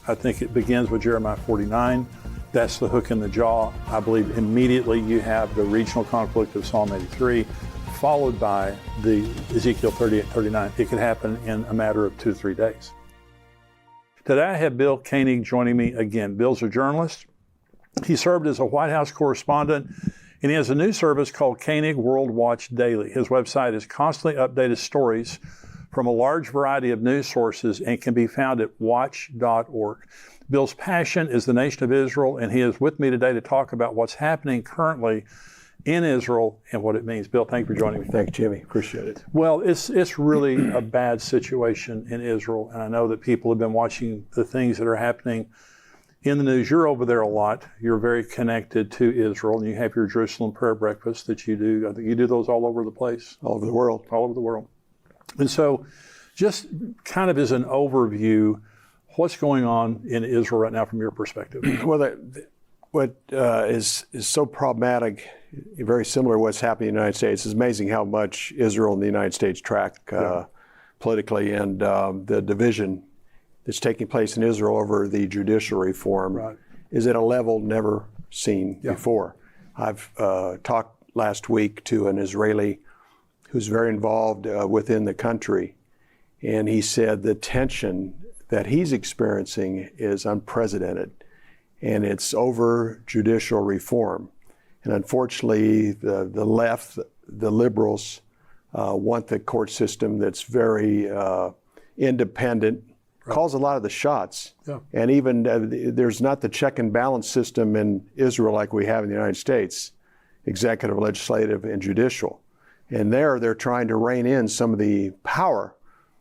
I think it begins with Jeremiah 49. That's the hook in the jaw. I believe immediately you have the regional conflict of Psalm 83, followed by the Ezekiel 38, 39. It could happen in a matter of 2 to 3 days. Today I have Bill Koenig joining me again. Bill's a journalist. He served as a White House correspondent, and he has a news service called Koenig World Watch Daily. His website is constantly updated stories from a large variety of news sources and can be found at watch.org. Bill's passion is the nation of Israel, and he is with me today to talk about what's happening currently in Israel and what it means. Bill, thank you for joining me. Thank you, Jimmy. Appreciate it. Well, it's really a bad situation in Israel, and I know that people have been watching the things that are happening in the news. You're over there a lot. You're very connected to Israel, and you have your Jerusalem prayer breakfast that you do. I think you do those all over the place. All over the world. All over the world. And so just kind of as an overview, what's going on in Israel right now from your perspective? Well, what is so problematic, very similar to what's happening in the United States. It's amazing how much Israel and the United States track politically, and the division that's taking place in Israel over the judicial reform is at a level never seen before. I've talked last week to an Israeli who's very involved within the country, and he said the tension that he's experiencing is unprecedented, and it's over judicial reform. And unfortunately, the left, the liberals, want the court system that's very independent, calls a lot of the shots. And even there's not the check and balance system in Israel like we have in the United States, executive, legislative, and judicial. And there they're trying to rein in some of the power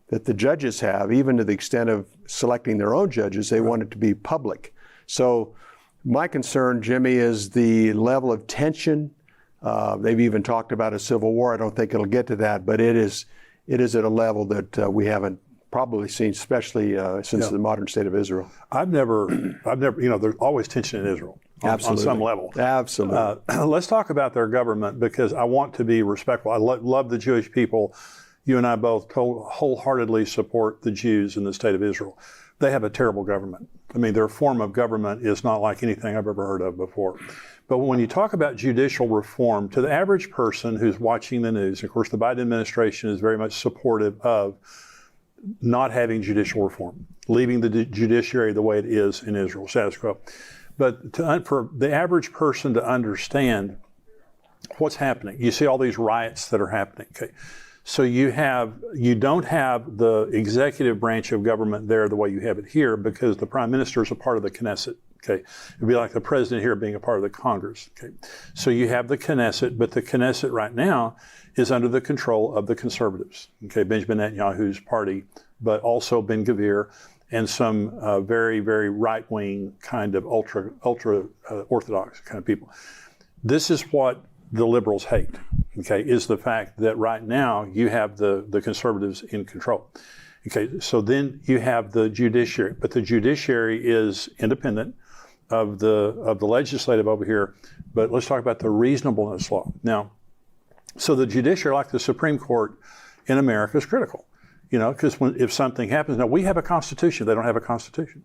that the judges have, even to the extent of selecting their own judges. They want it to be public. So my concern, Jimmy, is the level of tension. They've even talked about a civil war. I don't think it'll get to that, but it is at a level that we haven't probably seen, especially since the modern state of Israel. I've never, there's always tension in Israel on some level. Absolutely. Let's talk about their government, because I want to be respectful. I love the Jewish people. You and I both wholeheartedly support the Jews in the state of Israel. They have a terrible government. I mean, their form of government is not like anything I've ever heard of before. But when you talk about judicial reform, to the average person who's watching the news, of course, the Biden administration is very much supportive of not having judicial reform, leaving the judiciary the way it is in Israel, status quo. But for the average person to understand what's happening, you see all these riots that are happening. Okay. So you don't have the executive branch of government there the way you have it here, because the prime minister is a part of the Knesset. Okay, it'd be like the president here being a part of the Congress. Okay, so you have the Knesset, but the Knesset right now is under the control of the conservatives. Okay, Benjamin Netanyahu's party, but also Ben Gvir and some very, very right-wing kind of ultra orthodox kind of people. This is what the liberals hate, okay, is the fact that right now you have the conservatives in control. Okay, so then you have the judiciary, but the judiciary is independent of the legislative over here. But let's talk about the reasonableness law. Now, so the judiciary, like the Supreme Court in America, is critical, because if something happens, now we have a constitution, they don't have a constitution.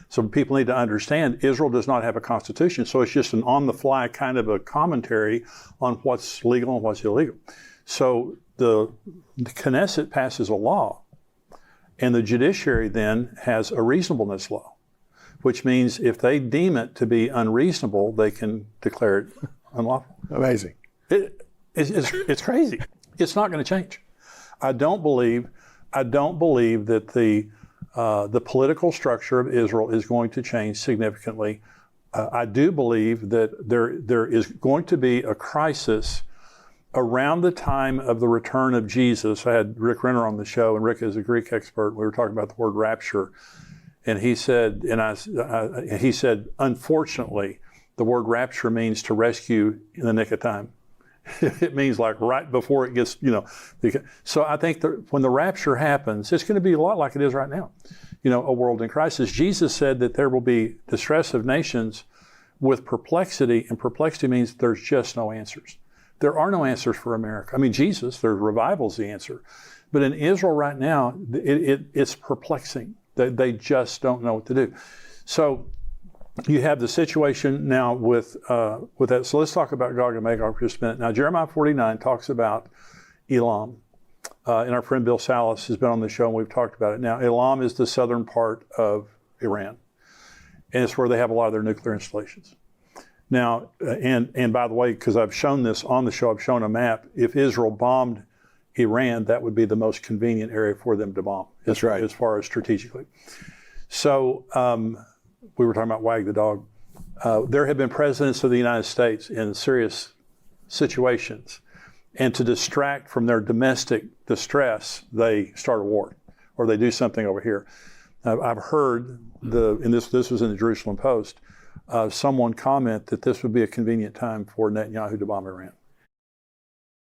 So people need to understand Israel does not have a constitution, so it's just an on-the-fly kind of a commentary on what's legal and what's illegal. So the Knesset passes a law, and the judiciary then has a reasonableness law, which means if they deem it to be unreasonable, they can declare it unlawful. Amazing. It's crazy. It's not going to change. I don't believe that the political structure of Israel is going to change significantly. I do believe that there is going to be a crisis around the time of the return of Jesus. I had Rick Renner on the show, and Rick is a Greek expert. We were talking about the word rapture, and he said, unfortunately, the word rapture means to rescue in the nick of time. It means like right before it gets, So I think that when the rapture happens, it's going to be a lot like it is right now, a world in crisis. Jesus said that there will be distress of nations with perplexity, and perplexity means there's just no answers. There are no answers for America. I mean, there's revival's the answer. But in Israel right now, it's perplexing. They just don't know what to do. So you have the situation now with that. So let's talk about Gog and Magog for just a minute. Now, Jeremiah 49 talks about Elam. And our friend Bill Salas has been on the show and we've talked about it. Now, Elam is the southern part of Iran. And it's where they have a lot of their nuclear installations. Now, and by the way, because I've shown this on the show, I've shown a map. If Israel bombed Iran, that would be the most convenient area for them to bomb. That's right. As far as strategically. So we were talking about Wag the dog. There have been presidents of the United States in serious situations. And to distract from their domestic distress, they start a war or they do something over here. I've heard, and this was in the Jerusalem Post, someone comment that this would be a convenient time for Netanyahu to bomb Iran.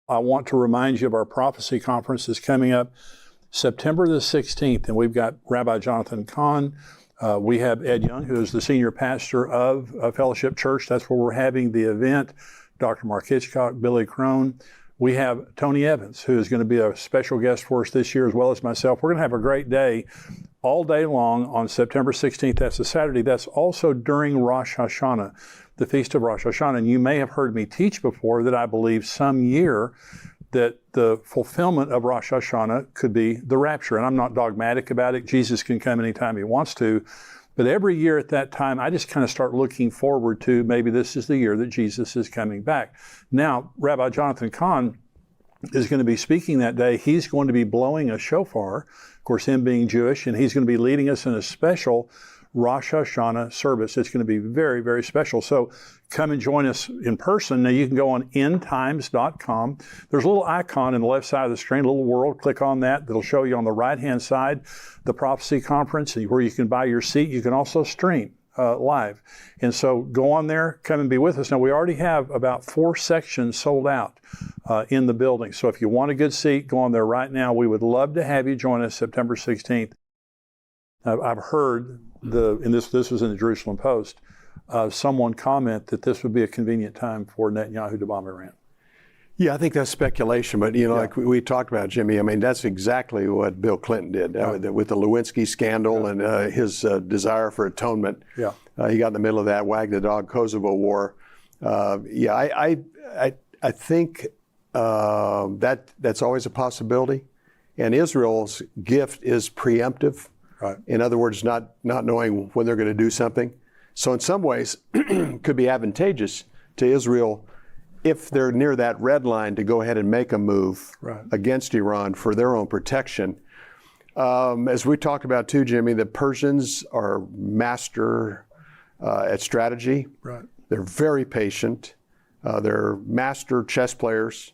I want to remind you of our prophecy conference that's coming up September the 16th, and we've got Rabbi Jonathan Cahn. We have Ed Young, who is the senior pastor of Fellowship Church. That's where we're having the event. Dr. Mark Hitchcock, Billy Crone. We have Tony Evans, who is going to be a special guest for us this year, as well as myself. We're going to have a great day all day long on September 16th. That's a Saturday. That's also during Rosh Hashanah, the Feast of Rosh Hashanah. And you may have heard me teach before that I believe some year that the fulfillment of Rosh Hashanah could be the rapture. And I'm not dogmatic about it. Jesus can come anytime he wants to. But every year at that time, I just kind of start looking forward to maybe this is the year that Jesus is coming back. Now, Rabbi Jonathan Cahn is going to be speaking that day. He's going to be blowing a shofar, of course, him being Jewish, and he's going to be leading us in a special Rosh Hashanah service. It's going to be very, very special. So come and join us in person. Now you can go on endtimes.com. There's a little icon on the left side of the screen, a little world. Click on that. That'll show you on the right-hand side the prophecy conference where you can buy your seat. You can also stream live. And so go on there, come and be with us. Now we already have about 4 sections sold out in the building. So if you want a good seat, go on there right now. We would love to have you join us September 16th. I've heard, and this was in the Jerusalem Post, someone comment that this would be a convenient time for Netanyahu to bomb Iran. Yeah, I think that's speculation, but like we talked about, Jimmy, I mean, that's exactly what Bill Clinton did with the Lewinsky scandal and his desire for atonement. Yeah. He got in the middle of that Wag the Dog Kosovo war. I think that's always a possibility. And Israel's gift is preemptive. Right. In other words, not knowing when they're going to do something. So in some ways, it could be advantageous to Israel if they're near that red line to go ahead and make a move against Iran for their own protection. As we talked about too, Jimmy, the Persians are master at strategy. Right. They're very patient. They're master chess players.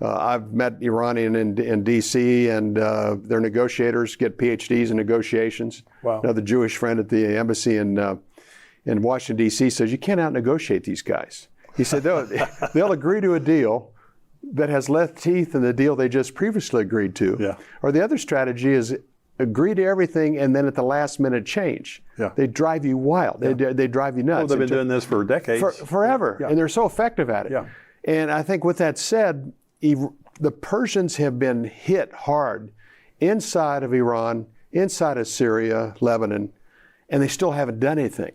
I've met Iranian in D.C. and their negotiators get PhDs in negotiations. Wow. Another Jewish friend at the embassy in Washington, D.C. says, you can't out-negotiate these guys. He said they'll agree to a deal that has less teeth than the deal they just previously agreed to. Yeah. Or the other strategy is agree to everything and then at the last minute change. Yeah. They drive you wild. They drive you nuts. Well, they've been doing this for decades. Forever. Yeah. And they're so effective at it. Yeah. And I think with that said, the Persians have been hit hard inside of Iran, inside of Syria, Lebanon, and they still haven't done anything.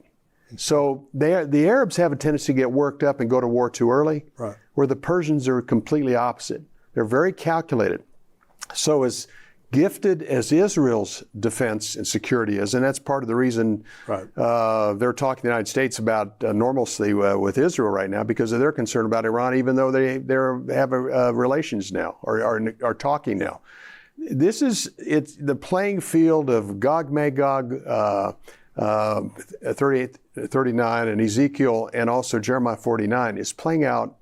So the Arabs have a tendency to get worked up and go to war too early, where the Persians are completely opposite. They're very calculated. So as gifted as Israel's defense and security is, and that's part of the reason they're talking to the United States about normalcy with Israel right now, because they're concerned about Iran, even though they have relations now or are talking now. It's the playing field of Gog Magog, 39 and Ezekiel and also Jeremiah 49 is playing out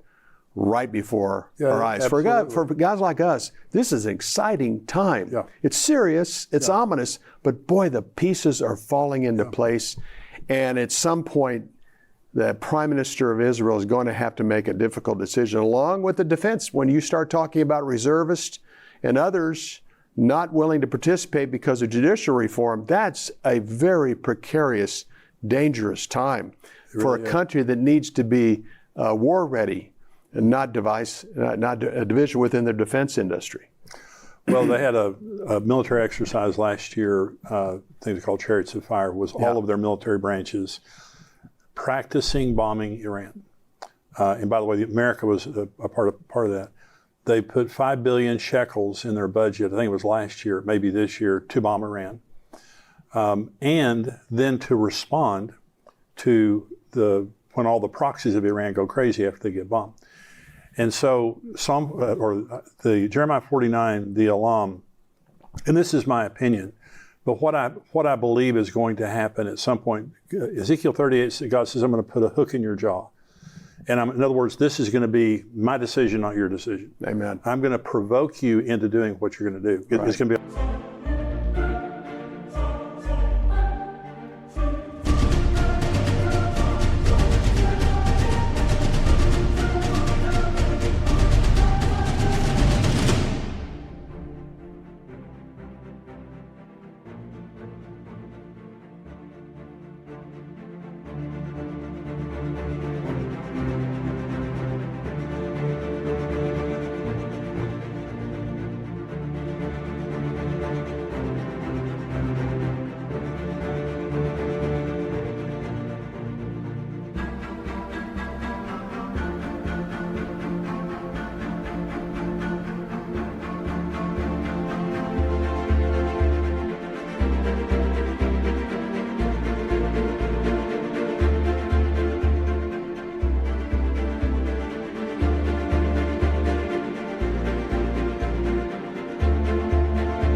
right before our eyes. For guys like us, this is an exciting time. Yeah. It's serious, it's ominous, but boy, the pieces are falling into place. And at some point, the Prime Minister of Israel is going to have to make a difficult decision, along with the defense. When you start talking about reservists and others not willing to participate because of judicial reform, that's a very precarious, dangerous time for a country that needs to be war ready and not a division within the defense industry. Well, they had a military exercise last year, I think it's called Chariots of Fire, was all of their military branches practicing bombing Iran. And by the way, America was a part of that. They put 5 billion shekels in their budget, I think it was last year, maybe this year, to bomb Iran. And then to respond to when all the proxies of Iran go crazy after they get bombed. And so the Jeremiah 49, the Elam, and this is my opinion, but what I believe is going to happen at some point, Ezekiel 38, God says, I'm going to put a hook in your jaw. And in other words, this is going to be my decision, not your decision. Amen. I'm going to provoke you into doing what you're going to do. Right. It's going to be.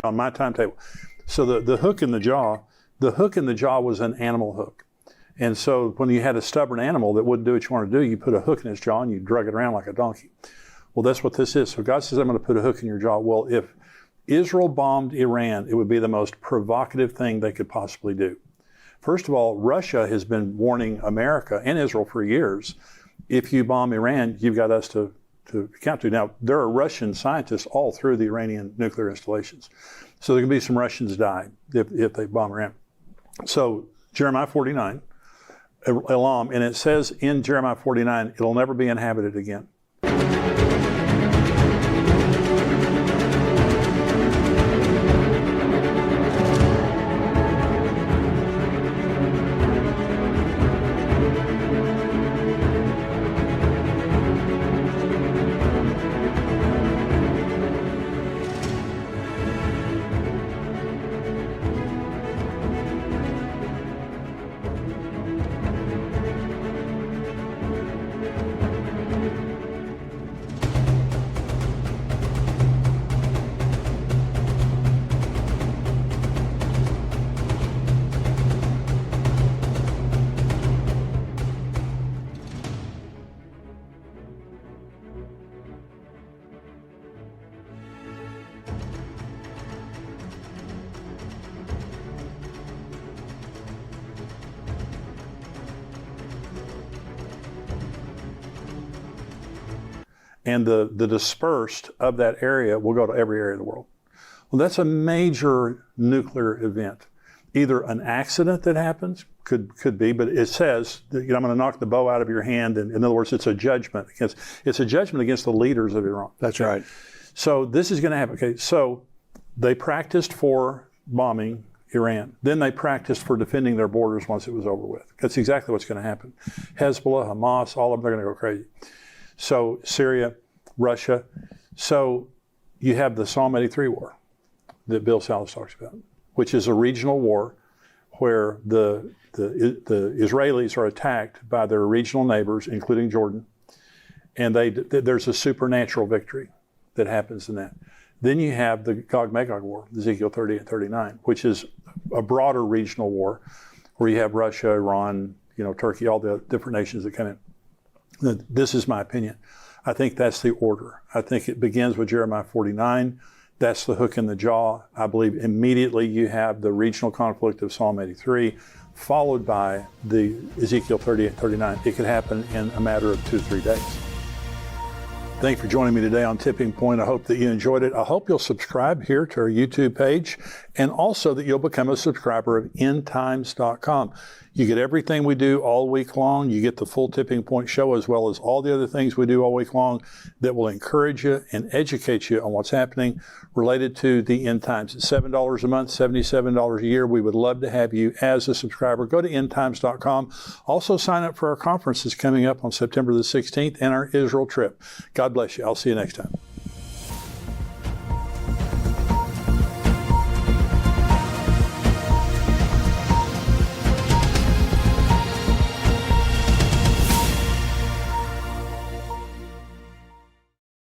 On my timetable. So the hook in the jaw was an animal hook. And so when you had a stubborn animal that wouldn't do what you wanted to do, you put a hook in its jaw and you drug it around like a donkey. Well, that's what this is. So God says, I'm going to put a hook in your jaw. Well, if Israel bombed Iran, it would be the most provocative thing they could possibly do. First of all, Russia has been warning America and Israel for years, if you bomb Iran, you've got us to account to. Now, there are Russian scientists all through the Iranian nuclear installations. So there can be some Russians die if they bomb Iran. So Jeremiah 49, Elam, and it says in Jeremiah 49, it'll never be inhabited again. And the dispersed of that area will go to every area of the world. Well, that's a major nuclear event. Either an accident that happens, could be, but it says, I'm going to knock the bow out of your hand. And in other words, it's a judgment against the leaders of Iran. That's right. So this is going to happen. Okay, so they practiced for bombing Iran. Then they practiced for defending their borders once it was over with. That's exactly what's going to happen. Hezbollah, Hamas, all of them, they're going to go crazy. So Syria, Russia. So you have the Psalm 83 war that Bill Salus talks about, which is a regional war where the Israelis are attacked by their regional neighbors, including Jordan, and there's a supernatural victory that happens in that. Then you have the Gog-Magog war, Ezekiel 30 and 39, which is a broader regional war where you have Russia, Iran, Turkey, all the different nations that come in. This is my opinion. I think that's the order. I think it begins with Jeremiah 49. That's the hook in the jaw. I believe immediately you have the regional conflict of Psalm 83, followed by the Ezekiel 30 and 39. It could happen in a matter of 2-3 days. Thank you for joining me today on Tipping Point. I hope that you enjoyed it. I hope you'll subscribe here to our YouTube page and also that you'll become a subscriber of endtimes.com. You get everything we do all week long. You get the full Tipping Point show as well as all the other things we do all week long that will encourage you and educate you on what's happening related to the end times. It's $7 a month, $77 a year. We would love to have you as a subscriber. Go to endtimes.com. Also sign up for our conferences coming up on September the 16th and our Israel trip. God bless you. I'll see you next time.